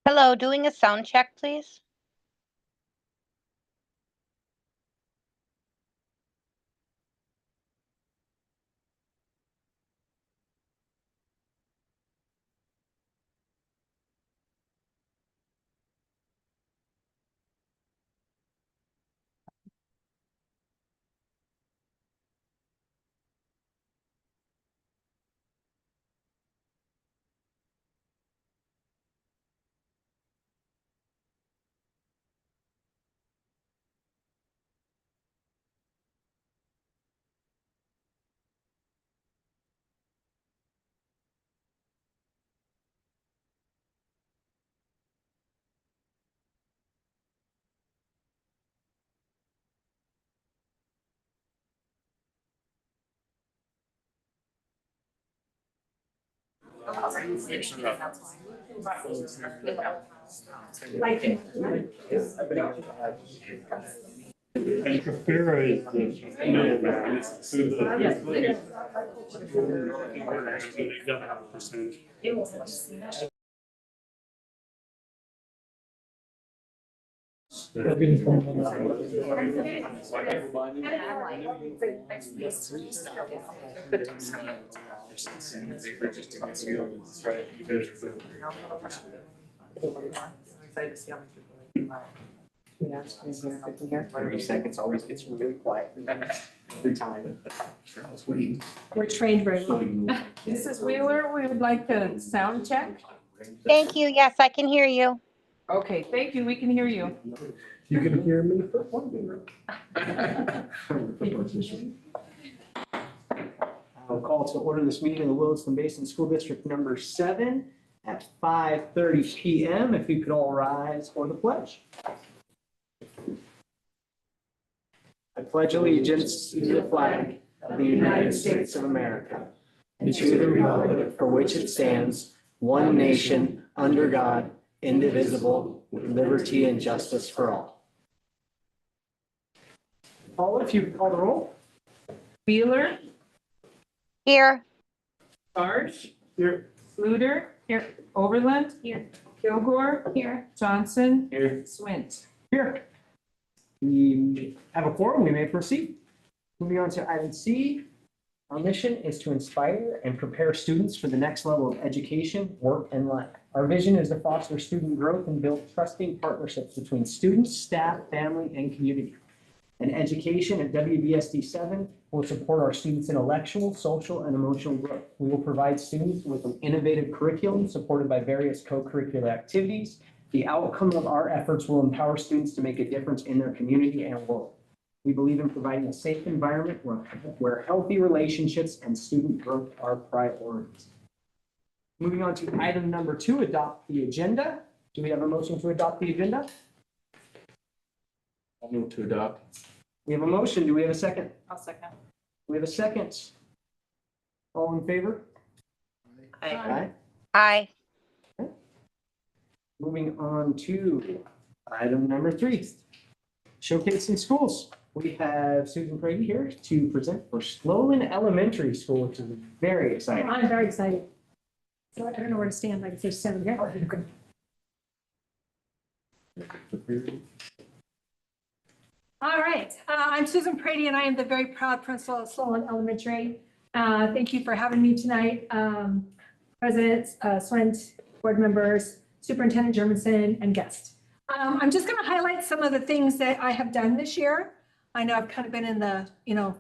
Hello, doing a sound check, please. And Kafira is the middleman. So Every seconds always gets really quiet every time. We're trained very well. Mrs. Wheeler, we would like to sound check. Thank you. Yes, I can hear you. Okay, thank you. We can hear you. You can hear me for one I'll call to order this meeting of the Williston Basin School District number 7 at 5:30 PM. If you could all rise for the pledge. I pledge allegiance to the flag of the United States of America and to the republic for which it stands, one nation, under God, indivisible, with liberty and justice for all. Paula, if you could call the roll. Wheeler, Here. Sarge, Here. Fluter. Here. Overland. Here. Kilgore. Here. Johnson. Here. Swint. Here. We have a quorum, we may proceed. Moving on to item C. Our mission is to inspire and prepare students for the next level of education, work, and life. Our vision is to foster student growth and build trusting partnerships between students, staff, family, and community. And education at WBSD 7 will support our students' intellectual, social, and emotional growth. We will provide students with an innovative curriculum supported by various co-curricular activities. The outcome of our efforts will empower students to make a difference in their community and world. We believe in providing a safe environment where healthy relationships and student growth are priorities. Moving on to item number 2, adopt the agenda. Do we have a motion to adopt the agenda? I'll move to adopt. We have a motion. Do we have a second? I'll second. We have a second. All in favor? Aye. Hi. Moving on to item number 3, showcasing schools. We have Susan Brady here to present for Sloan Elementary School, which is very exciting. I'm very excited. So I don't know where to stand, like if there's 7 here. All right, I'm Susan Prady and I am the very proud principal of Sloan Elementary. Thank you for having me tonight. President Swint, board members, Superintendent Jermanson, and guests. I'm just going to highlight some of the things that I have done this year. I know I've kind of been in the,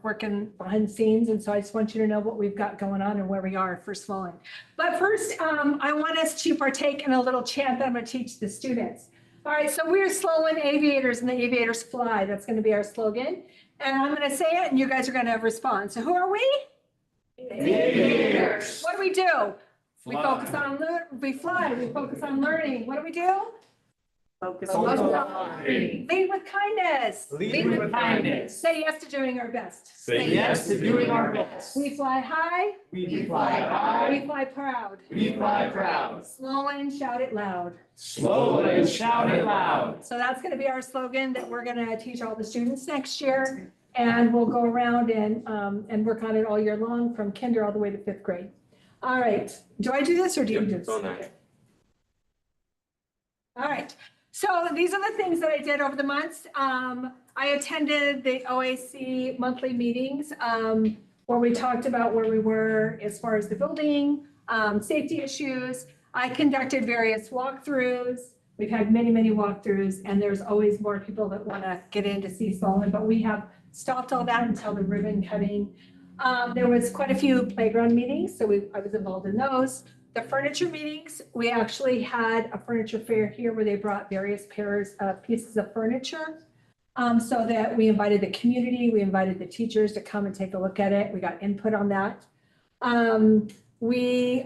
working behind the scenes, and so I just want you to know what we've got going on and where we are for Sloan. But first, I want us to partake in a little chant that I'm going to teach the students. All right, so we're Sloan Aviators and the Aviators Fly. That's going to be our slogan. And I'm going to say it and you guys are going to respond. So who are we? Aviators. What do we do? We focus on, we fly, we focus on learning. What do we do? Focus on learning. Lead with kindness. Lead with kindness. Say yes to doing our best. Say yes to doing our best. We fly high. We fly high. We fly proud. We fly proud. Sloan, shout it loud. Slow and shout it loud. So that's going to be our slogan that we're going to teach all the students next year. And we'll go around and work on it all year long from kinder all the way to 5th grade. All right. Do I do this or do you do this? All right, so these are the things that I did over the months. I attended the OAC monthly meetings, where we talked about where we were as far as the building, safety issues. I conducted various walkthroughs. We've had many, many walkthroughs, and there's always more people that want to get in to see Solon, but we have stopped all that until the ribbon cutting. There was quite a few playground meetings, so I was involved in those. The furniture meetings, we actually had a furniture fair here where they brought various pieces of furniture. So that we invited the community, we invited the teachers to come and take a look at it. We got input on that. We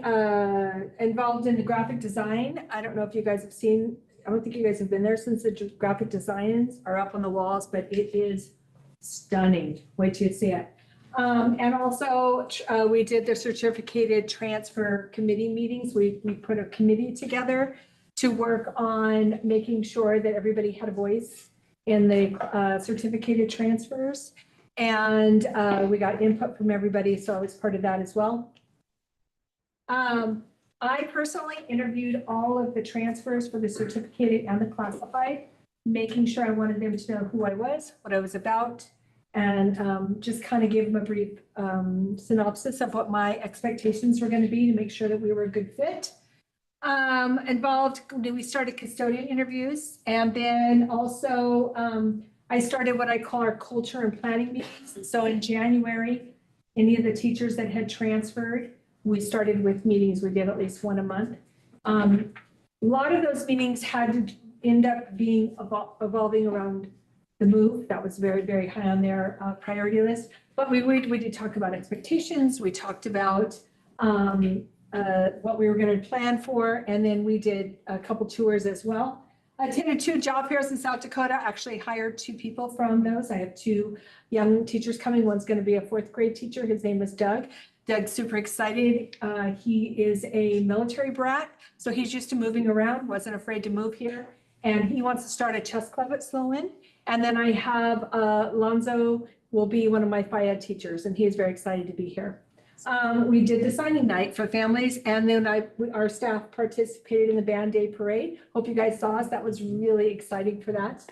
involved in the graphic design. I don't know if you guys have seen, I don't think you guys have been there since the graphic designs are up on the walls, but it is stunning. Wait till you see it. And also, we did the certificated transfer committee meetings. We put a committee together to work on making sure that everybody had a voice in the certificated transfers. And we got input from everybody, so I was part of that as well. I personally interviewed all of the transfers for the certificated and the classified, making sure I wanted them to know who I was, what I was about, and just kind of give them a brief synopsis of what my expectations were going to be to make sure that we were a good fit. We started custodian interviews, and then also I started what I call our culture and planning meetings. So in January, any of the teachers that had transferred, we started with meetings. We did at least one a month. A lot of those meetings had to end up being evolving around the move. That was very, very high on their priority list. But we did talk about expectations. We talked about what we were going to plan for, and then we did a couple tours as well. I attended 2 job fairs in South Dakota, actually hired 2 people from those. I have 2 young teachers coming. One's going to be a 4th grade teacher. His name is Doug. Doug's super excited. He is a military brat, so he's used to moving around, wasn't afraid to move here. And he wants to start a chess club at Sloan. And then I have Lonzo will be one of my Phi Ed teachers, and he is very excited to be here. We did the signing night for families, and then our staff participated in the Band Day Parade. Hope you guys saw us. That was really exciting for that.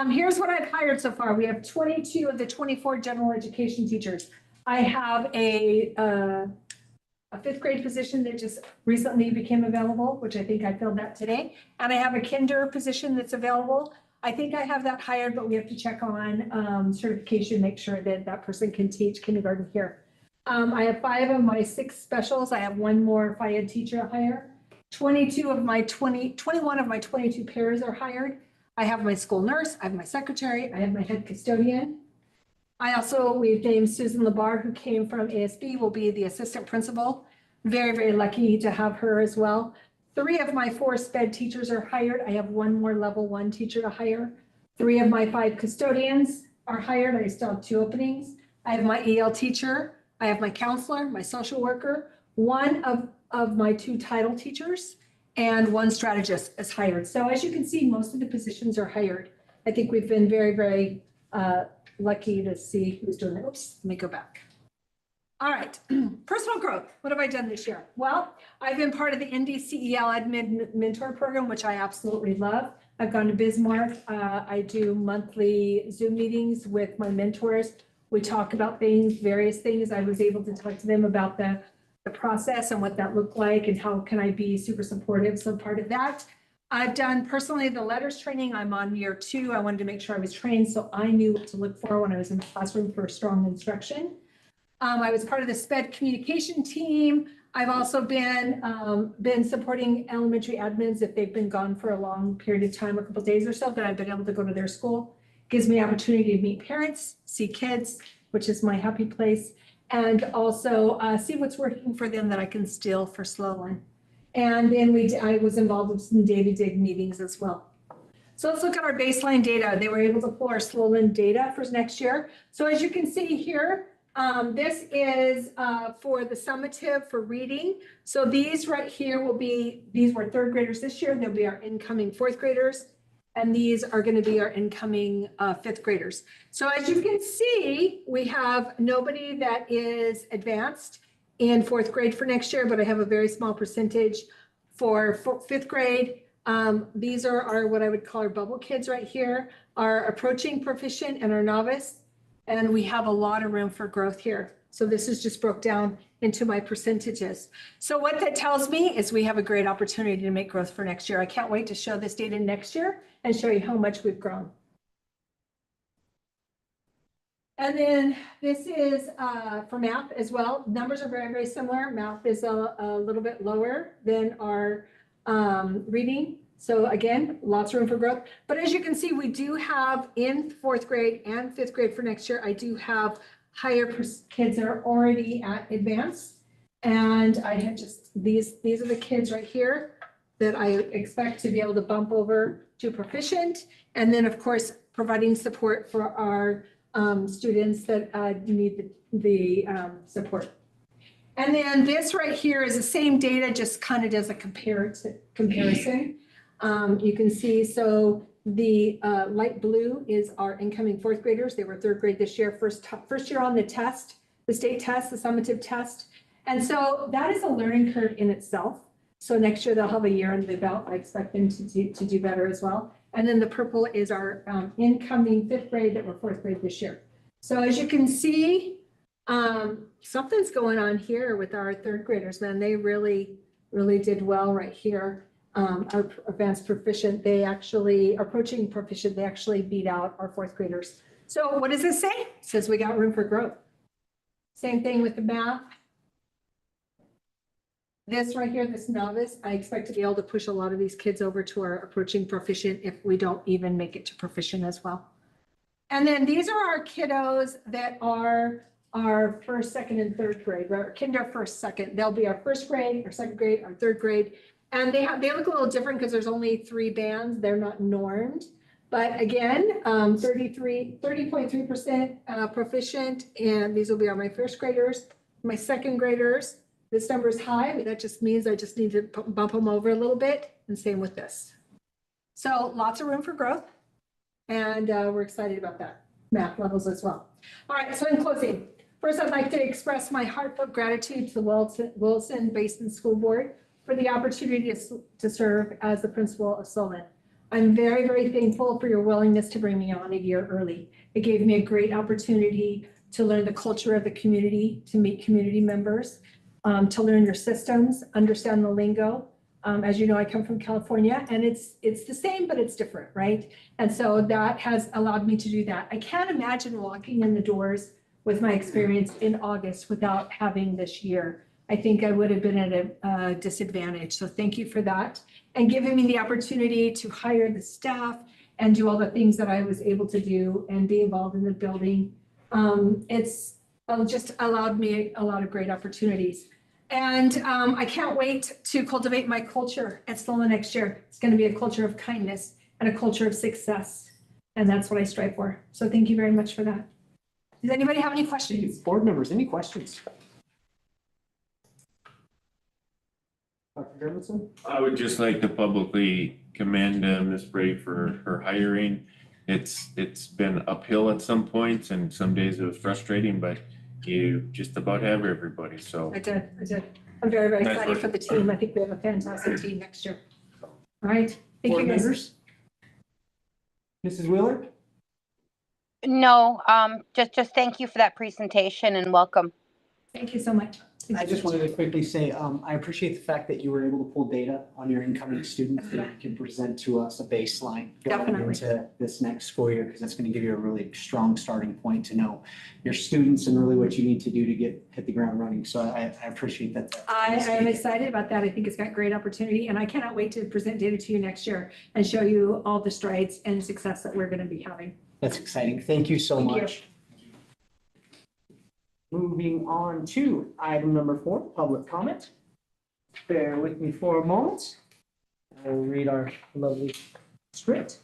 Here's what I've hired so far. We have 22 of the 24 general education teachers. I have a 5th grade position that just recently became available, which I think I filled that today. And I have a kinder position that's available. I think I have that hired, but we have to check on certification, make sure that that person can teach kindergarten here. I have 5 of my 6 specials. I have 1 more Phi Ed teacher to hire. 21 of my 22 pairs are hired. I have my school nurse, I have my secretary, I have my head custodian. We've named Susan Labar, who came from ASB, will be the assistant principal. Very, very lucky to have her as well. 3 of my 4 SPED teachers are hired. I have 1 more level 1 teacher to hire. 3 of my 5 custodians are hired. I still have 2 openings. I have my EL teacher. I have my counselor, my social worker, 1 of my 2 title teachers, and 1 strategist is hired. So as you can see, most of the positions are hired. I think we've been very, very lucky to see who's doing that. Oops, let me go back. All right, personal growth. What have I done this year? Well, I've been part of the NDCEL Admin Mentor Program, which I absolutely love. I've gone to Bismarck. I do monthly Zoom meetings with my mentors. We talk about things, various things. I was able to talk to them about the process and what that looked like and how can I be super supportive. So part of that. I've done personally the letters training. I'm on year 2. I wanted to make sure I was trained so I knew what to look for when I was in the classroom for strong instruction. I was part of the SPED communication team. I've also been supporting elementary admins if they've been gone for a long period of time, a couple of days or so, that I've been able to go to their school. Gives me opportunity to meet parents, see kids, which is my happy place, and also see what's working for them that I can steal for Sloan. And then I was involved with some data dig meetings as well. So let's look at our baseline data. They were able to pull our Sloan data for next year. So as you can see here, this is for the summative for reading. So these right here these were 3rd graders this year. They'll be our incoming 4th graders. And these are going to be our incoming 5th graders. So as you can see, we have nobody that is advanced in 4th grade for next year, but I have a very small percentage for 5th grade. These are our, what I would call our bubble kids right here, our approaching proficient and our novice. And we have a lot of room for growth here. So this is just broke down into my percentages. So what that tells me is we have a great opportunity to make growth for next year. I can't wait to show this data next year and show you how much we've grown. And then this is for math as well. Numbers are very, very similar. Math is a little bit lower than our reading. So again, lots of room for growth. But as you can see, we do have in fourth grade and fifth grade for next year, I do have higher kids that are already at advanced. And I had just, these are the kids right here that I expect to be able to bump over to proficient. And then of course, providing support for our students that need the support. And then this right here is the same data, just kind of does a comparison. You can see, so the light blue is our incoming fourth graders. They were third grade this year, first year on the test, the state test, the summative test. And so that is a learning curve in itself. So next year they'll have a year under the belt. I expect them to do better as well. And then the purple is our incoming fifth grade that were fourth grade this year. So as you can see, something's going on here with our third graders, man. They really did well right here. Our advanced proficient, they actually, approaching proficient, they actually beat out our fourth graders. So what does this say? It says we got room for growth. Same thing with the math. This right here, this novice, I expect to be able to push a lot of these kids over to our approaching proficient if we don't even make it to proficient as well. And then these are our kiddos that are our first, second, and third grade, right? Kinder, first, second. They'll be our first grade, our second grade, our third grade. And they look a little different because there's only 3 bands. They're not normed. But again, 30.3% proficient. And these will be my first graders, my second graders. This number is high, but that just means I just need to bump them over a little bit, and same with this. So lots of room for growth, and we're excited about that. Math levels as well. All right, so in closing, first I'd like to express my heartfelt gratitude to the Wilson Basin School Board for the opportunity to serve as the principal of Solon. I'm very, very thankful for your willingness to bring me on a year early. It gave me a great opportunity to learn the culture of the community, to meet community members, to learn your systems, understand the lingo. As you know, I come from California, and it's the same, but it's different, right? And so that has allowed me to do that. I can't imagine walking in the doors with my experience in August without having this year. I think I would have been at a disadvantage. So thank you for that. And giving me the opportunity to hire the staff and do all the things that I was able to do and be involved in the building. It's just allowed me a lot of great opportunities. And I can't wait to cultivate my culture at Solon next year. It's going to be a culture of kindness and a culture of success. And that's what I strive for. So thank you very much for that. Does anybody have any questions? Board members, any questions? Dr. Dermotson? I would just like to publicly commend Ms. Bray for her hiring. It's been uphill at some points, and some days it was frustrating, but you just about have everybody, so. I did. I'm very, very Nice excited work. for the team. I think we have a fantastic team next year. All right. Thank Board you, guys. members? Mrs. Wheeler? No, just thank you for that presentation and welcome. Thank you so much. I just wanted to quickly say, I appreciate the fact that you were able to pull data on your incoming students that you can present to us a baseline going Definitely. into this next school year, because that's going to give you a really strong starting point to know your students and really what you need to do to hit the ground running. So I appreciate that. I am excited about that. I think it's got great opportunity, and I cannot wait to present data to you next year and show you all the strides and success that we're going to be having. That's exciting. Thank you so Thank you. much. Moving on to item number 4, public comment. Bear with me for a moment. I'll read our lovely script.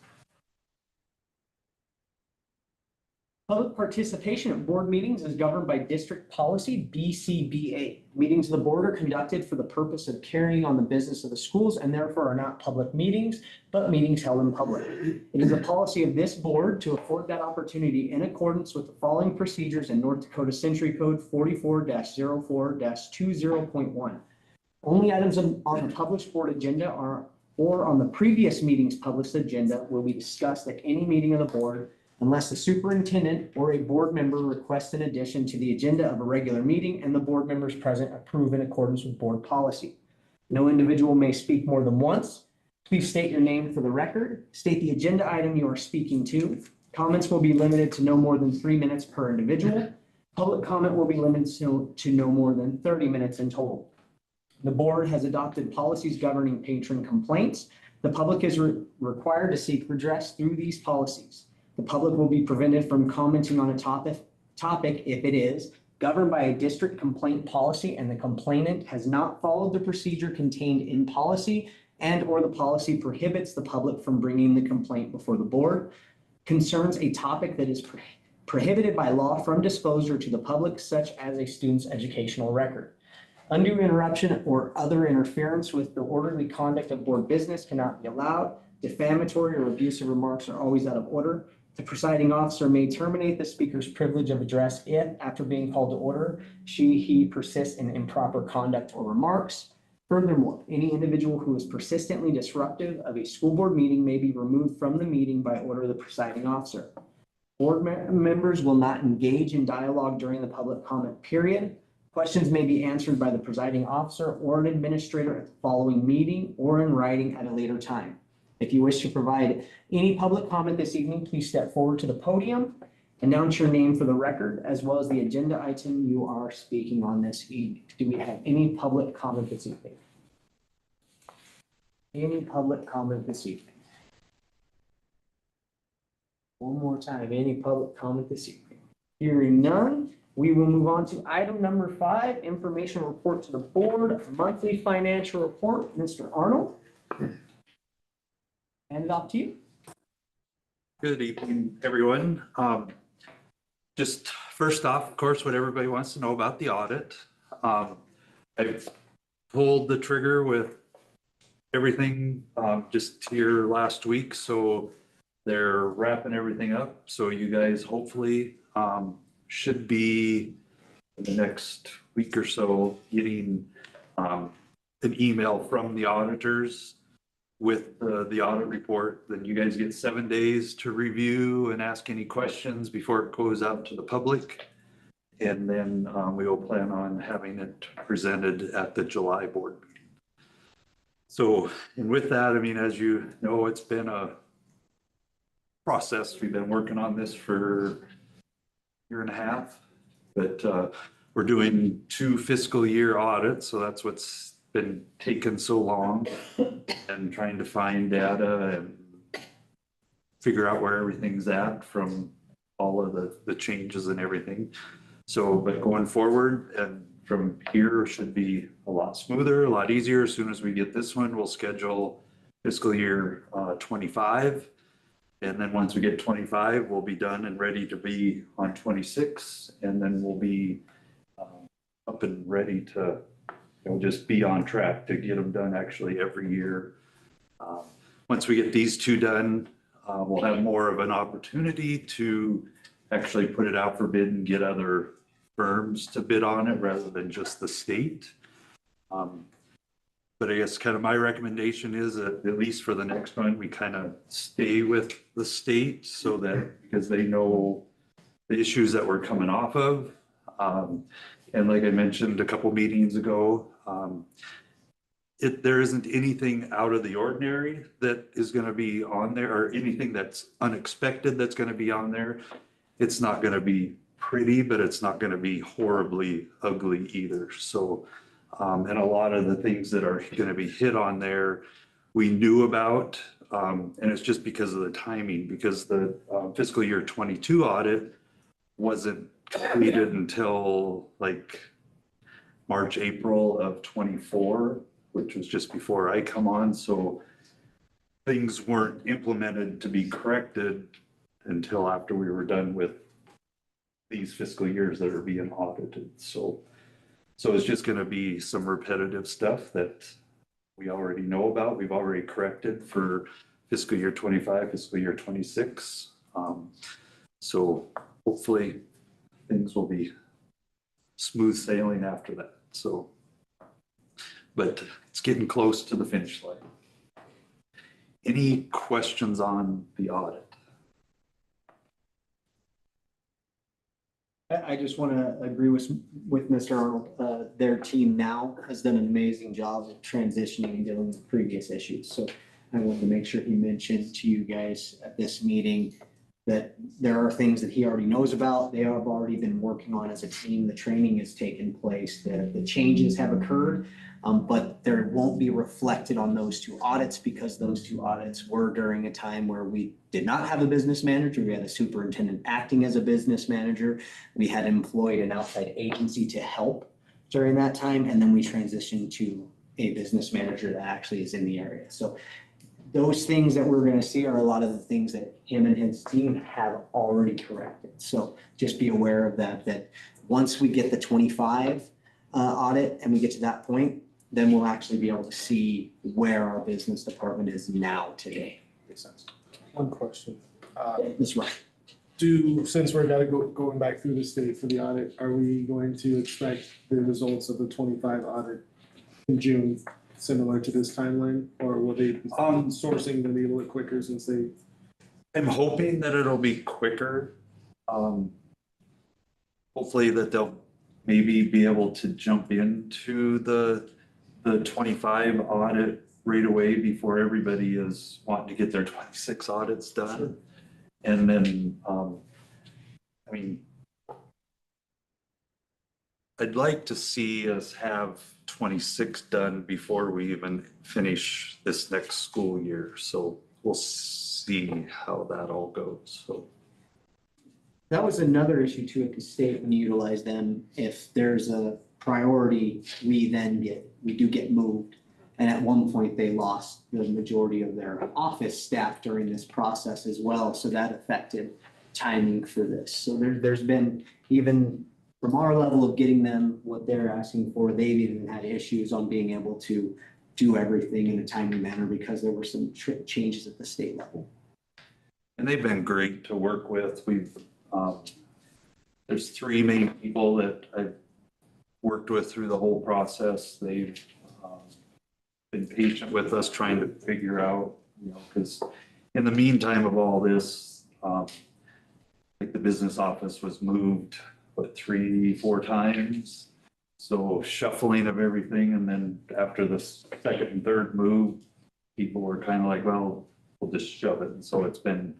Public participation at board meetings is governed by district policy BCBA. Meetings of the board are conducted for the purpose of carrying on the business of the schools and therefore are not public meetings, but meetings held in public. It is the policy of this board to afford that opportunity in accordance with the following procedures in North Dakota Century Code 44-04-20.1. Only items on the published board agenda are or on the previous meeting's published agenda will be discussed at any meeting of the board unless the superintendent or a board member requests an addition to the agenda of a regular meeting and the board members present approve in accordance with board policy. No individual may speak more than once. Please state your name for the record. State the agenda item you are speaking to. Comments will be limited to no more than 3 minutes per individual. Public comment will be limited to no more than 30 minutes in total. The board has adopted policies governing patron complaints. The public is required to seek redress through these policies. The public will be prevented from commenting on a topic if it is governed by a district complaint policy and the complainant has not followed the procedure contained in policy and/or the policy prohibits the public from bringing the complaint before the board, concerns a topic that is prohibited by law from disclosure to the public, such as a student's educational record. Undue interruption or other interference with the orderly conduct of board business cannot be allowed. Defamatory or abusive remarks are always out of order. The presiding officer may terminate the speaker's privilege of address if, after being called to order, he persists in improper conduct or remarks. Furthermore, any individual who is persistently disruptive of a school board meeting may be removed from the meeting by order of the presiding officer. Board members will not engage in dialogue during the public comment period. Questions may be answered by the presiding officer or an administrator at the following meeting or in writing at a later time. If you wish to provide any public comment this evening, please step forward to the podium, announce your name for the record, as well as the agenda item you are speaking on this evening. Do we have any public comment this evening? Any public comment this evening? One more time, any public comment this evening? Hearing none, we will move on to item number 5, information report to the board, monthly financial report. Mr. Arnold? Hand it off to you. Good evening, everyone. Just first off, of course, what everybody wants to know about the audit. I've pulled the trigger with everything just here last week, so they're wrapping everything up. So you guys hopefully should be in the next week or so getting an email from the auditors with the audit report. Then you guys get 7 days to review and ask any questions before it goes out to the public. And then we will plan on having it presented at the July board meeting. So, and with that, I mean, as you know, it's been a process. We've been working on this for a year and a half, but we're doing 2 fiscal year audits. So that's what's been taking so long, and trying to find data and figure out where everything's at from all of the changes and everything. So, but going forward and from here should be a lot smoother, a lot easier. As soon as we get this one, we'll schedule fiscal year 25. And then once we get 25, we'll be done and ready to be on 26. And then we'll be up and ready to just be on track to get them done actually every year. Once we get these 2 done, we'll have more of an opportunity to actually put it out for bid and get other firms to bid on it rather than just the state. But I guess kind of my recommendation is that at least for the next one, we kind of stay with the state so that, because they know the issues that we're coming off of. And like I mentioned a couple meetings ago, there isn't anything out of the ordinary that is going to be on there, or anything that's unexpected that's going to be on there. It's not going to be pretty, but it's not going to be horribly ugly either. So, and a lot of the things that are going to be hit on there, we knew about, and it's just because of the timing, because the fiscal year 22 audit wasn't completed until like March, April of 24, which was just before I come on. So things weren't implemented to be corrected until after we were done with these fiscal years that are being audited. So it's just going to be some repetitive stuff that we already know about. We've already corrected for fiscal year 25, fiscal year 26. So hopefully things will be smooth sailing after that. So, but it's getting close to the finish line. Any questions on the audit? I just want to agree with Mr. Arnold. Their team now has done an amazing job of transitioning and dealing with previous issues. So I wanted to make sure he mentioned to you guys at this meeting that there are things that he already knows about. They have already been working on as a team. The training has taken place. The changes have occurred. But there won't be reflected on those two audits because those two audits were during a time where we did not have a business manager. We had a superintendent acting as a business manager. We had employed an outside agency to help during that time. And then we transitioned to a business manager that actually is in the area. So those things that we're gonna see are a lot of the things that him and his team have already corrected. So just be aware of that once we get the 25 audit and we get to that point, then we'll actually be able to see where our business department is now today. Makes sense. One question. That's right. Since we're going back through the state for the audit, are we going to expect the results of the 25 audit in June, similar to this timeline? Or will they be sourcing them a little bit quicker since they? I'm hoping that it'll be quicker. Hopefully that they'll maybe be able to jump into the 25 audit right away before everybody is wanting to get their 26 audits done. And then, I mean, I'd like to see us have 26 done before we even finish this next school year. So we'll see how that all goes, so. That was another issue too at the state when you utilize them. If there's a priority, we do get moved. And at one point, they lost the majority of their office staff during this process as well. So that affected timing for this. So there's been, even from our level of getting them what they're asking for, they've even had issues on being able to do everything in a timely manner because there were some changes at the state level. And they've been great to work with. There's 3 main people that I've worked with through the whole process. They've been patient with us trying to figure out, because in the meantime of all this, like the business office was moved, 3-4 times. So shuffling of everything. And then after the second and third move, people were kind of like, well, we'll just shove it. And so it's been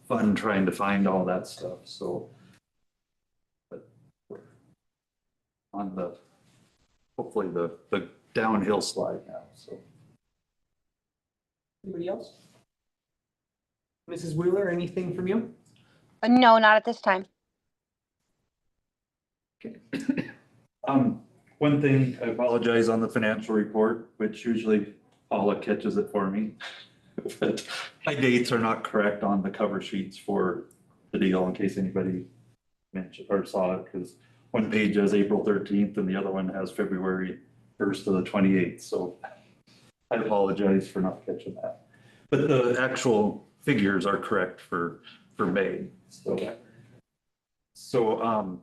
fun trying to find all that stuff. So but we're on hopefully the downhill slide now, so. Anybody else? Mrs. Wheeler, anything from you? No, not at this time. One thing, I apologize on the financial report, which usually Paula catches it for me. But my dates are not correct on the cover sheets for the deal, in case anybody mentioned or saw it, because one page has April 13th and the other one has February 1st to the 28th. So I apologize for not catching that. But the actual figures are correct for May. So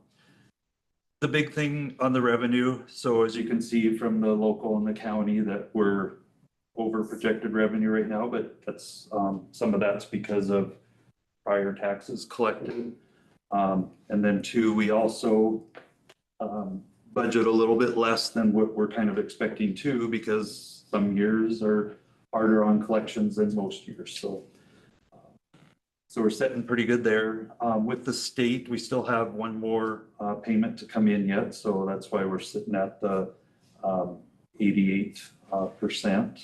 the big thing on the revenue, so as you can see from the local and the county, that we're over projected revenue right now, but that's some of that's because of prior taxes collected. And then 2, we also budget a little bit less than what we're kind of expecting to, because some years are harder on collections than most years. So we're sitting pretty good there. With the state, we still have one more payment to come in yet. So that's why we're sitting at the 88%.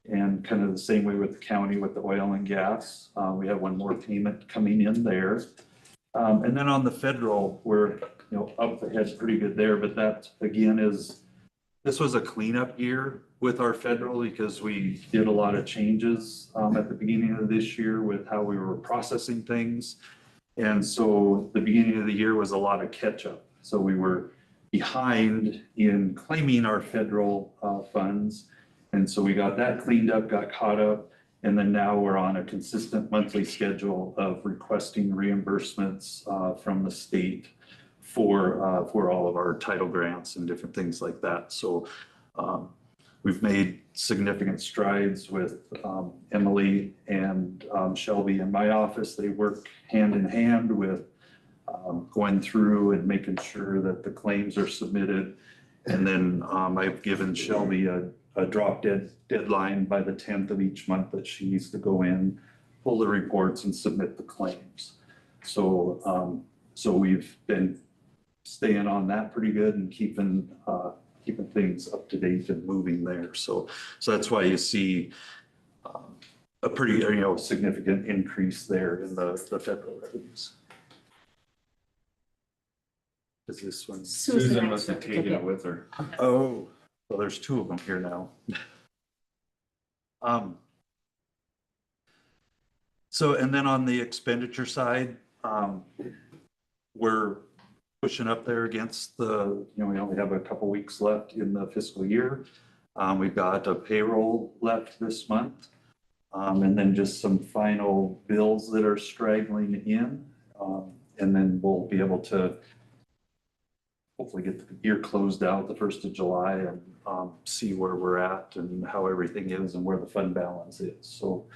And kind of the same way with the county with the oil and gas. We have one more payment coming in there. And then on the federal, we're up ahead pretty good there. But that again this was a cleanup year with our federal, because we did a lot of changes at the beginning of this year with how we were processing things. And so the beginning of the year was a lot of catch up. So we were behind in claiming our federal funds. And so we got that cleaned up, got caught up. And then now we're on a consistent monthly schedule of requesting reimbursements from the state for all of our title grants and different things like that. So we've made significant strides with Emily and Shelby in my office. They work hand in hand with going through and making sure that the claims are submitted. And then I've given Shelby a drop deadline by the 10th of each month that she needs to go in, pull the reports and submit the claims. So, so we've been staying on that pretty good and keeping things up to date and moving there. So that's why you see a pretty, significant increase there in the federal revenues. Is this one? Susan must have taken it with her. Oh, well, there's two of them here now. So, and then on the expenditure side, we're pushing up there against the, we only have a couple weeks left in the fiscal year. We've got a payroll left this month. And then just some final bills that are straggling in. And then we'll be able to hopefully get the year closed out the 1st of July and see where we're at and how everything is and where the fund balance is. So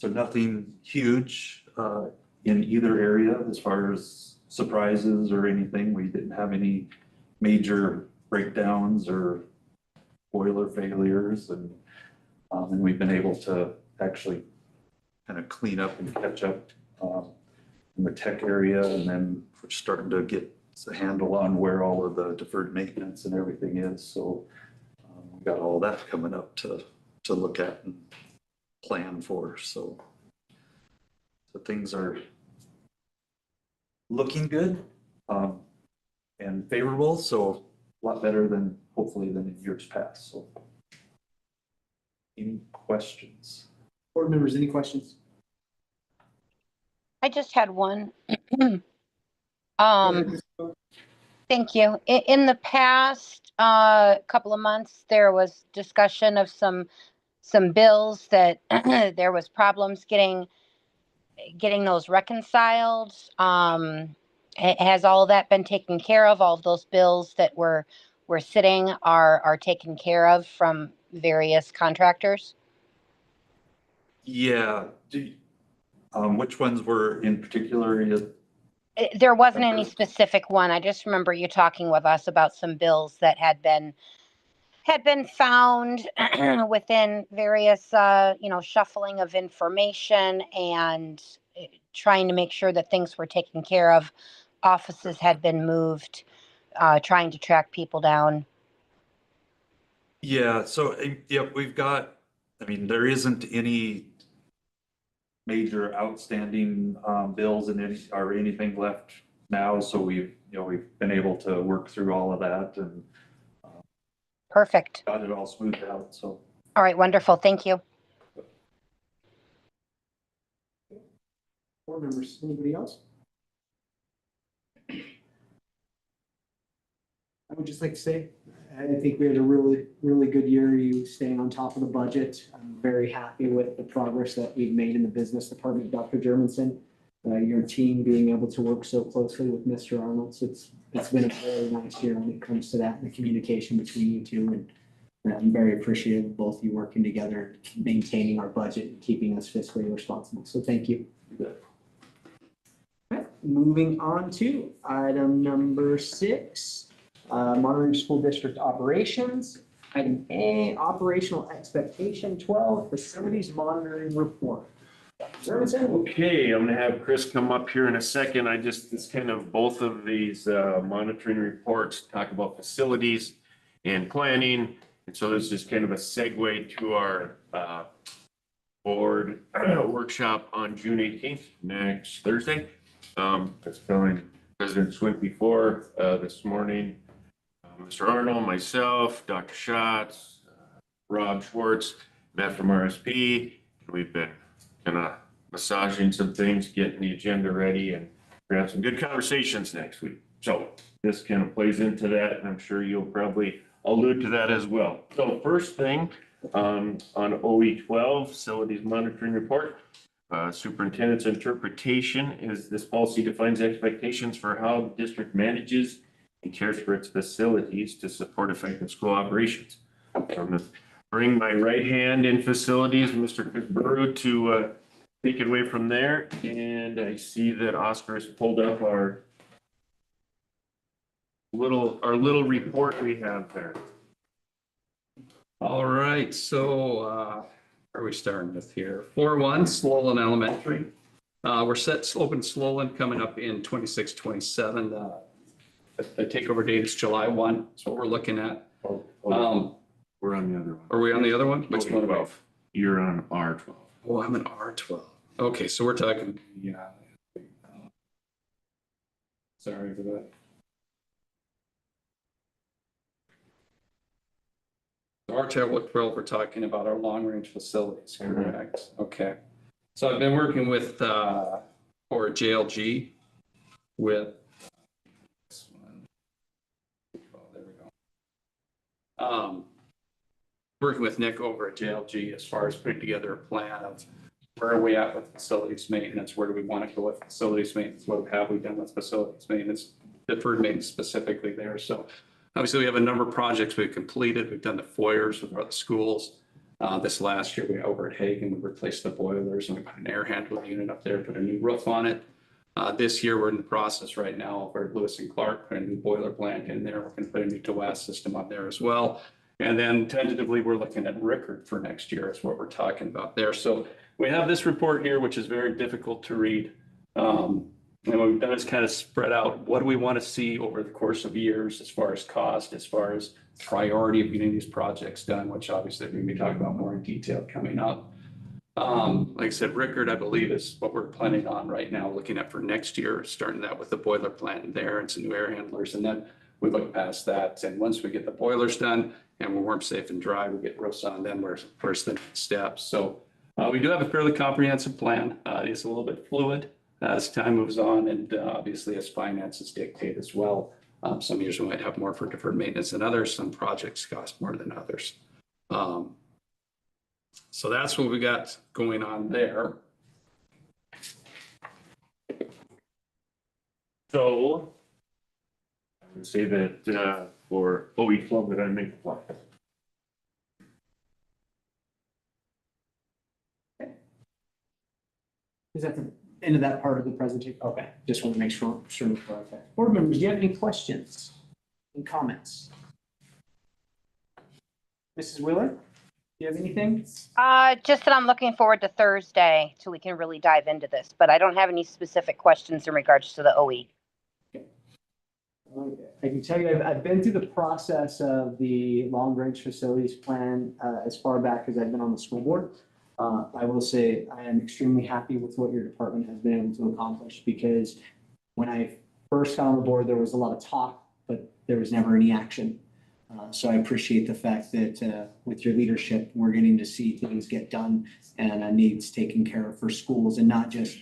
nothing huge in either area as far as surprises or anything. We didn't have any major breakdowns or boiler failures, and we've been able to actually kind of clean up and catch up in the tech area, and then we're starting to get a handle on where all of the deferred maintenance and everything is. So we got all that coming up to look at and plan for. So things are looking good and favorable. So a lot better than hopefully than in years past. So any questions? Board members, any questions? I just had one. Thank you. In the past couple of months, there was discussion of some bills that there was problems getting those reconciled. Has all of that been taken care of? All of those bills that were sitting are taken care of from various contractors? Yeah. Which ones were in particular? There wasn't any specific one. I just remember you talking with us about some bills that had been found within various, shuffling of information and trying to make sure that things were taken care of. Offices had been moved, trying to track people down. Yeah, so we've got, there isn't any major outstanding bills and anything left now. So we've been able to work through all of that and Perfect. got it all smoothed out. So. All right, wonderful. Thank you. Board members, anybody else? I would just like to say, I think we had a really, really good year. You staying on top of the budget. I'm very happy with the progress that we've made in the business department, Dr. Germanson. Your team being able to work so closely with Mr. Arnold. So it's been a very nice year when it comes to that and the communication between you two. And I'm very appreciative of both you working together, maintaining our budget and keeping us fiscally responsible. So thank you. All right, moving on to item number 6. Monitoring school district operations. Item A, operational expectation 12, facilities monitoring report. Okay, I'm gonna have Chris come up here in a second. It's kind of both of these monitoring reports talk about facilities and planning. And so this is kind of a segue to our board workshop on June 18th, next Thursday. That's going President Swink before this morning. Mr. Arnold, myself, Dr. Schatz, Rob Schwartz, Matt from RSP. We've been kind of massaging some things, getting the agenda ready, and we're gonna have some good conversations next week. So this kind of plays into that, and I'm sure you'll probably allude to that as well. So first thing on OE12, facilities monitoring report. Superintendent's interpretation is this policy defines expectations for how the district manages and cares for its facilities to support effective school operations. I'm gonna bring my right hand in facilities, Mr. Burrow, to take it away from there. And I see that Oscar has pulled up our little report we have there. All right, so where are we starting with here? 4-1 Slolan Elementary. We're set open Slolan coming up in 26, 27. The takeover date is July 1. That's what we're looking at. We're on the other one. Are we on the other one? Which one? 12. You're on R12. Oh, I'm an R12. Okay, so we're talking, yeah. Sorry for that. R12, we're talking about our long-range facilities, correct? Okay. So I've been working with, or JLG with, this one. Oh, there we go. Working with Nick over at JLG as far as putting together a plan of where are we at with facilities maintenance? Where do we want to go with facilities maintenance? What have we done with facilities maintenance? Deferred maintenance specifically there. So obviously we have a number of projects we've completed. We've done the foyers with other schools. This last year, we over at Hagen, we replaced the boilers and we put an air handling unit up there, put a new roof on it. This year, we're in the process right now over at Lewis and Clark, put a new boiler plant in there. We're going to put a new DOAS system up there as well. And then tentatively, we're looking at Rickard for next year is what we're talking about there. So we have this report here, which is very difficult to read. And what we've done is kind of spread out what do we want to see over the course of years as far as cost, as far as priority of getting these projects done, which obviously we're going to be talking about more in detail coming up. Like I said, Rickard, I believe, is what we're planning on right now, looking at for next year, starting that with the boiler plant in there and some new air handlers. And then we look past that. And once we get the boilers done and we're warm, safe, and dry, we get roofs on, then where's the next steps. So we do have a fairly comprehensive plan. It's a little bit fluid as time moves on, and obviously as finances dictate as well. Some years we might have more for deferred maintenance than others. Some projects cost more than others. So that's what we got going on there. So I would say that for OE12 that I make. Is that the end of that part of the presentation? Okay, just want to make sure. Okay. Board members, do you have any questions and comments? Mrs. Wheeler, do you have anything? Just that I'm looking forward to Thursday till we can really dive into this, but I don't have any specific questions in regards to the OE. I can tell you, I've been through the process of the long-range facilities plan as far back as I've been on the school board. I will say I am extremely happy with what your department has been able to accomplish, because when I first got on the board, there was a lot of talk, but there was never any action. So I appreciate the fact that with your leadership, we're getting to see things get done and needs taken care of for schools, and not just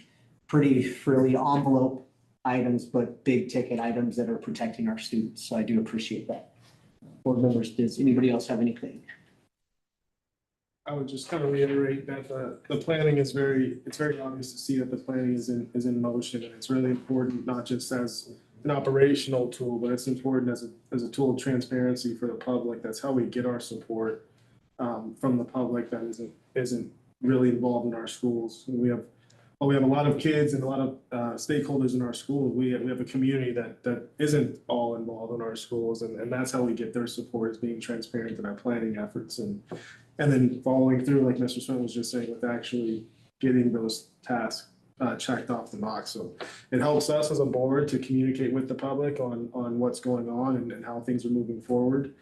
pretty frilly envelope items, but big ticket items that are protecting our students. So I do appreciate that. Board members, does anybody else have anything? I would just kind of reiterate that the planning is it's very obvious to see that the planning is in motion, and it's really important, not just as an operational tool, but it's important as a tool of transparency for the public. That's how we get our support from the public that isn't really involved in our schools. We have a lot of kids and a lot of stakeholders in our school. We have a community that isn't all involved in our schools, and that's how we get their support, is being transparent in our planning efforts, and then following through, like Mr. Swin was just saying, with actually getting those tasks checked off the box. So it helps us as a board to communicate with the public on what's going on and how things are moving forward.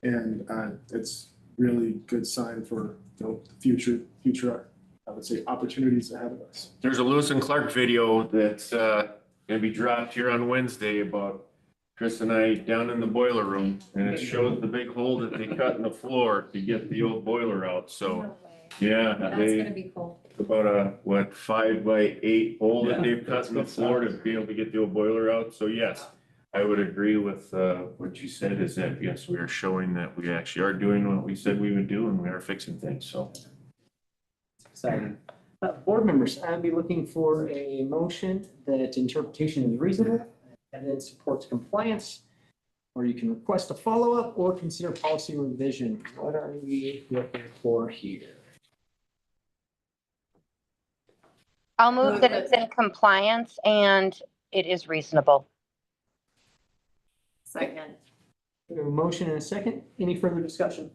And it's really good sign for future, I would say, opportunities ahead of us. There's a Lewis and Clark video that's gonna be dropped here on Wednesday about Chris and I down in the boiler room, and it shows the big hole that they cut in the floor to get the old boiler out. So, yeah, That's they gonna be cool. about a 5x8 hole that they've cut in the floor to be able to get the old boiler out. So yes, I would agree with what you said, is that yes, we are showing that we actually are doing what we said we would do, and we are fixing things. So Exciting. Board members, I'd be looking for a motion that interpretation is reasonable, evidence supports compliance, or you can request a follow-up or consider policy revision. What are we looking for here? I'll move that it's in compliance and it is reasonable. Second. We have a motion and a second. Any further discussion?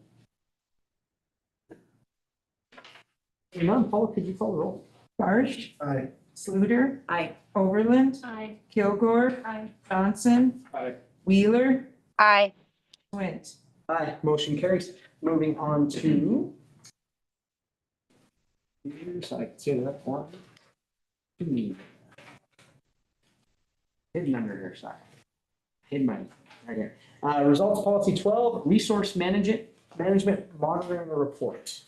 Hearing none, Paula, could you call the roll? Barge, Aye. Sluter, Aye. Overland, Aye. Kilgore, Aye. Johnson, Aye. Wheeler, Aye. Swint. Aye. Motion carries. Moving on to. So I can see that one. Two. Hidden under here, sorry. Hidden mine, right here. Results policy 12, resource management monitoring report.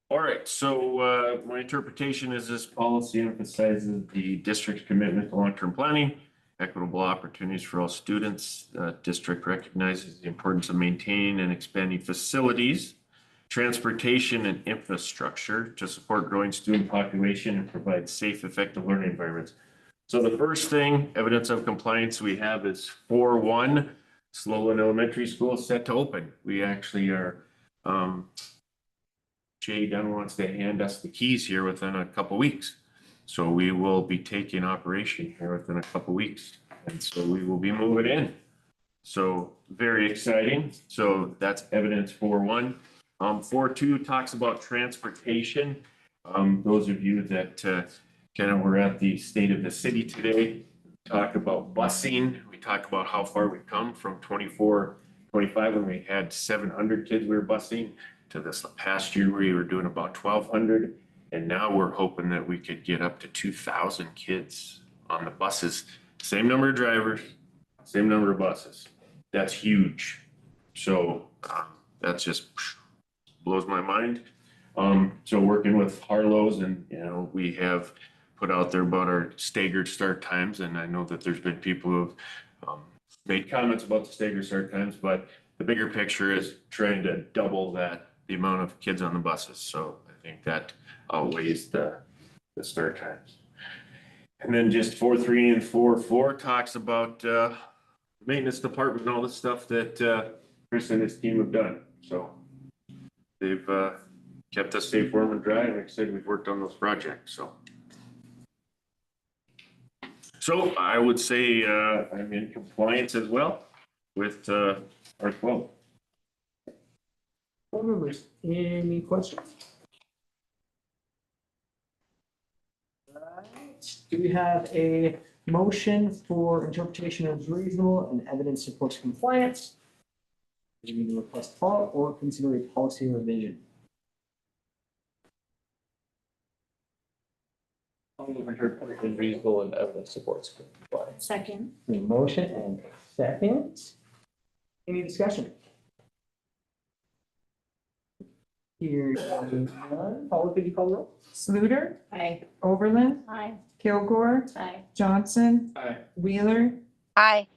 All right, so my interpretation is this policy emphasizes the district's commitment to long-term planning, equitable opportunities for all students. District recognizes the importance of maintaining and expanding facilities, transportation and infrastructure to support growing student population and provide safe, effective learning environments. So the first thing, evidence of compliance we have is 4-1, Sloan Elementary School is set to open. We actually are, Jay Dunn wants to hand us the keys here within a couple weeks. So we will be taking operation here within a couple weeks. And so we will be moving in. So very exciting. So that's evidence 4-1. 4-2 talks about transportation. Those of you that kind of were at the State of the City today, talk about busing. We talk about how far we've come from 24, 25 when we had 700 kids we were busing to this past year we were doing about 1,200. And now we're hoping that we could get up to 2,000 kids on the buses. Same number of drivers, same number of buses. That's huge. So that's just blows my mind. So working with Harlow's and, you know, we have put out there about our staggered start times. And I know that there's been people who have made comments about the staggered start times, but the bigger picture is trying to double that, the amount of kids on the buses. So I think that outweighs the start times. And then just 4-3 and 4-4 talks about maintenance department and all the stuff that Chris and his team have done. So they've kept us safe, warm, and dry. And like I said, we've worked on those projects. So I would say I'm in compliance as well with our 12. Board members, any questions? Right. Do we have a motion for interpretation as reasonable and evidence supports compliance? Do we need to request follow or consider a policy revision? Interpretation reasonable and evidence supports compliance. Second. A motion and a second. Any discussion? Here, none. Paula, could you call the roll? Sluter, Aye. Overland, Aye. Kilgore, Aye. Johnson, Aye. Wheeler, Aye.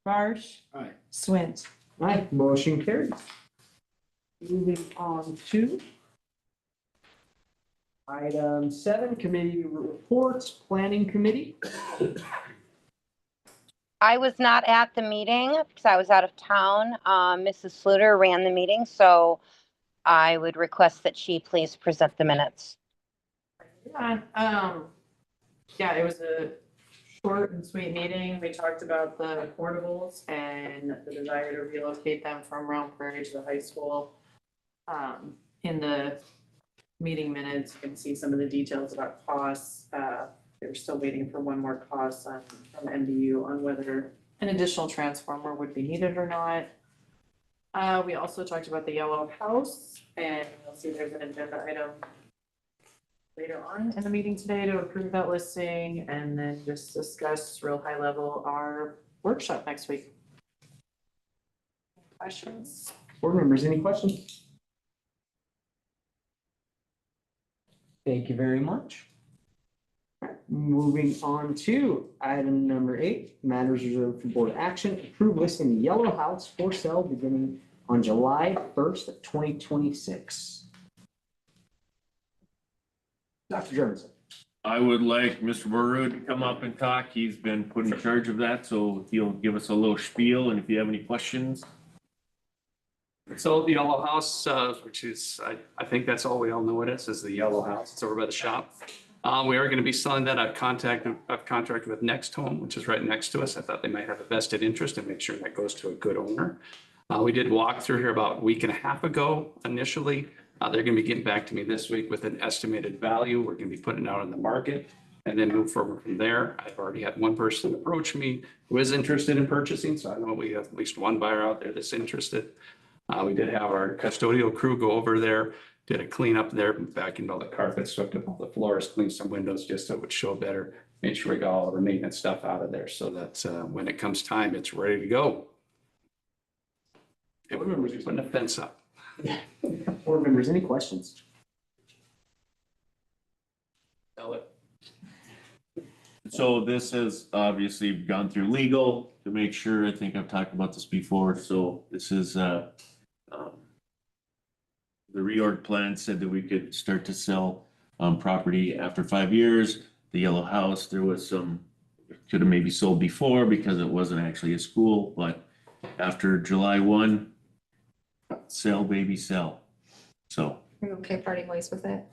Barge, Aye. Swint. Aye, motion carries. Moving on to item 7, committee reports, planning committee. I was not at the meeting because I was out of town. Mrs. Sluter ran the meeting, so I would request that she please present the minutes. Yeah, it was a short and sweet meeting. We talked about the portables and the desire to relocate them from Round Prairie to the high school. In the meeting minutes, you can see some of the details about costs. They were still waiting for one more cost from MDU on whether an additional transformer would be needed or not. We also talked about the yellow house, and you'll see there's an agenda item later on in the meeting today to approve that listing and then just discuss real high level our workshop next week. Questions? Board members, any questions? Thank you very much. Moving on to item number 8, matters reserved for board action. Approve listing the Yellow House for sale beginning on July 1st, 2026. Dr. Jones. I would like Mr. Burrow to come up and talk. He's been put in charge of that, so he'll give us a little spiel, and if you have any questions. So the Yellow House, which is, I think that's all we all know it is the Yellow House. It's over by the shop. We are going to be selling that. I've contracted with Next Home, which is right next to us. I thought they might have a vested interest and make sure that goes to a good owner. We did walk through here about a week and a half ago initially. They're going to be getting back to me this week with an estimated value. We're going to be putting it out on the market and then move forward from there. I've already had one person approach me who is interested in purchasing, so I know we have at least one buyer out there that's interested. We did have our custodial crew go over there, did a cleanup there, vacuumed all the carpets, swept up all the floors, cleaned some windows just so it would show better. Made sure we got all the maintenance stuff out of there so that when it comes time, it's ready to go. It was putting a fence up. Board members, any questions? So this has obviously gone through legal to make sure, I think I've talked about this before, so this is, the reorg plan said that we could start to sell, property after 5 years. The Yellow House, there was some, could have maybe sold before because it wasn't actually a school, but after July 1, sell, baby, sell. So. Are you okay parting ways with it?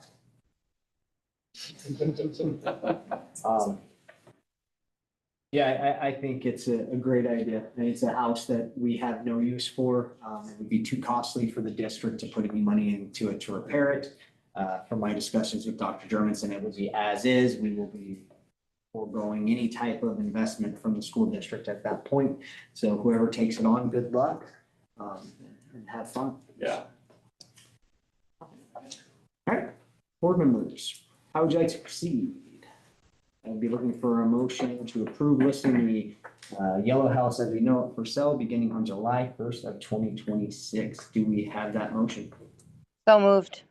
Yeah, I think it's a great idea. And it's a house that we have no use for. It would be too costly for the district to put any money into it to repair it. From my discussions with Dr. Jermenson, it would be as is. We will be foregoing any type of investment from the school district at that point. So whoever takes it on, good luck, and have fun. Yeah. All right, board members, how would you like to proceed? I'd be looking for a motion to approve listing the Yellow House as we know it for sale beginning on July 1st of 2026. Do we have that motion? So moved.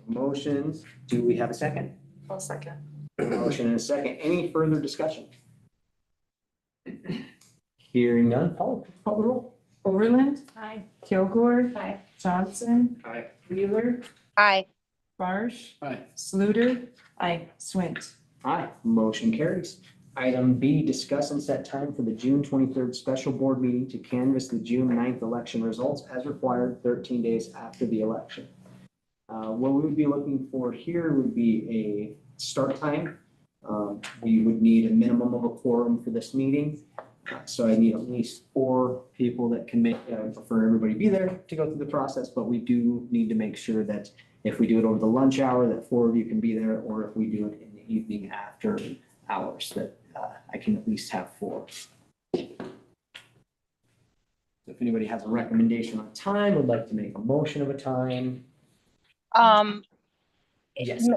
Motion, do we have a second? I'll second. Motion and a second. Any further discussion? Hearing none, Paul the roll. Overland, Aye. Kilgore, Aye. Johnson, Aye. Wheeler, Aye. Barge, Aye. Sluter, Aye. Swint. Aye, motion carries. Item B, discuss and set time for the June 23rd special board meeting to canvass the June 9th election results as required 13 days after the election. What we would be looking for here would be a start time. We would need a minimum of a quorum for this meeting. So I need at least 4 people that can make, I prefer everybody be there to go through the process, but we do need to make sure that if we do it over the lunch hour, that 4 of you can be there, or if we do it in the evening after hours, that I can at least have 4. If anybody has a recommendation on time, would like to make a motion of a time. Yes.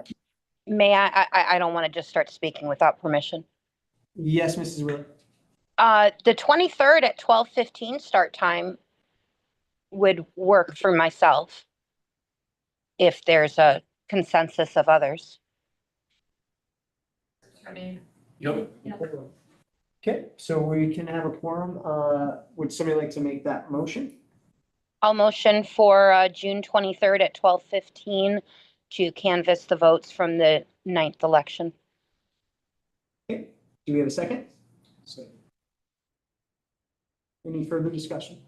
May I don't want to just start speaking without permission. Yes, Mrs. Wheeler. The 23rd at 12:15 start time would work for myself if there's a consensus of others. I mean, Yep. Okay, so we can have a quorum. Would somebody like to make that motion? I'll motion for June 23rd at 12:15 to canvass the votes from the 9th election. Okay, do we have a second? Any further discussion?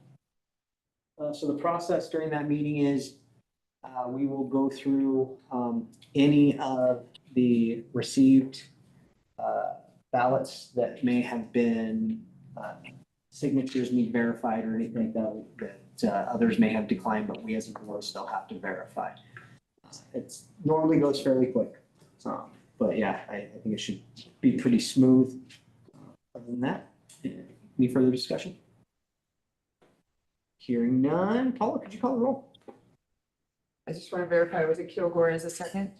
So the process during that meeting is we will go through any of the received ballots that may have been signatures need verified or anything that others may have declined, but we as a board still have to verify. It normally goes fairly quick. But yeah, I think it should be pretty smooth. Other than that, any further discussion? Hearing none. Paula, could you call the roll? I just want to verify, was it Kilgore as a second?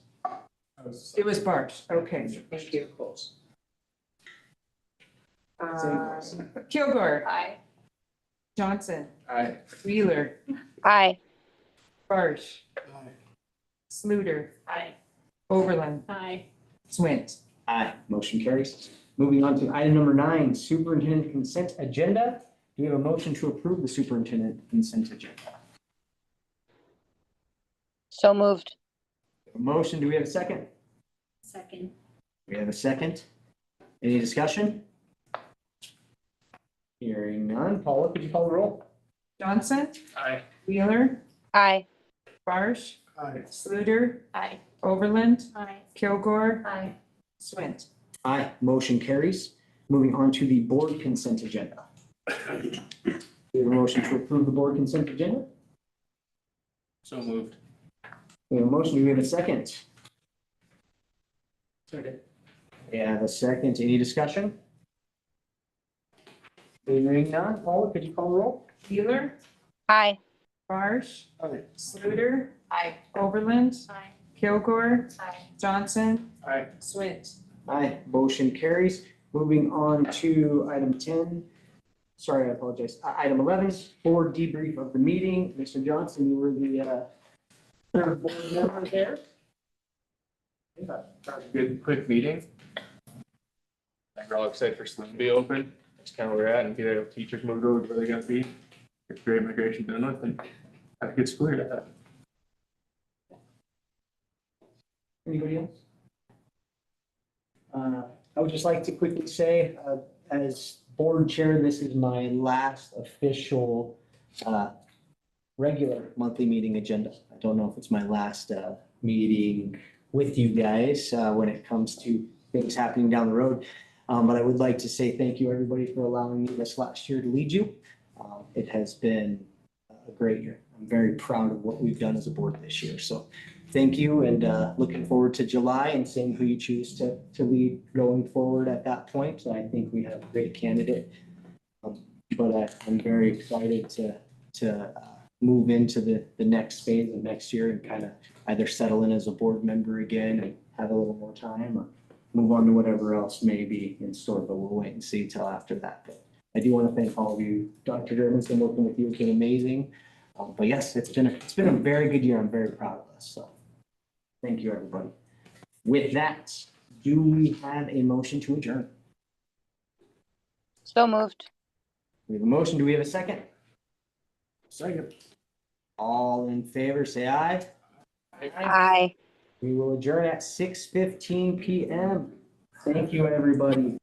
It was Barge. Okay, thank you. Kilgore. aye. Johnson. Aye. Wheeler. Aye. Barge. Sluter. Aye. Overland. Aye. Swint. Aye, motion carries. Moving on to item number 9, superintendent consent agenda. Do we have a motion to approve the superintendent consent agenda? So moved. A motion, do we have a second? Second. We have a second. Any discussion? Hearing none. Paula, could you call the roll? Johnson, Aye. Wheeler, Aye. Barsh, Aye. Sluter, Aye. Overland, Aye. Kilgore, Aye. Swint. Aye, motion carries. Moving on to the board consent agenda. We have a motion to approve the board consent agenda. So moved. We have a motion. Do we have a second? Second. We have a second. Any discussion? Hearing none. Paula, could you call the roll? Wheeler, Aye. Barsh, Aye. Sluter, Aye. Overland, Aye. Kilgore, Aye. Johnson, Aye. Swint. Aye, motion carries. Moving on to item 10. Sorry, I apologize. Item 11, board debrief of the meeting. Mr. Johnson, you were the third board member there. Yeah, that was a good, quick meeting. We're all excited for school to be open. That's kind of where we're at and get our teachers moved over to where they're gonna be. Get great migration done with and have a good school year. Anybody else? I would just like to quickly say, as board chair, this is my last official regular monthly meeting agenda. I don't know if it's my last meeting with you guys when it comes to things happening down the road. But I would like to say thank you, everybody, for allowing me this last year to lead you. It has been a great year. I'm very proud of what we've done as a board this year. So thank you, and looking forward to July and seeing who you choose to lead going forward at that point. I think we have a great candidate. But I'm very excited to move into the next phase of next year and kind of either settle in as a board member again and have a little more time, or move on to whatever else may be in store, but we'll wait and see till after that. But I do want to thank all of you. Dr. Dermondson, working with you has been amazing. But yes, it's been a very good year. I'm very proud of us. So thank you, everybody. With that, do we have a motion to adjourn? So moved. We have a motion. Do we have a second? Second. All in favor, say aye. Aye. We will adjourn at 6:15 PM. Thank you, everybody.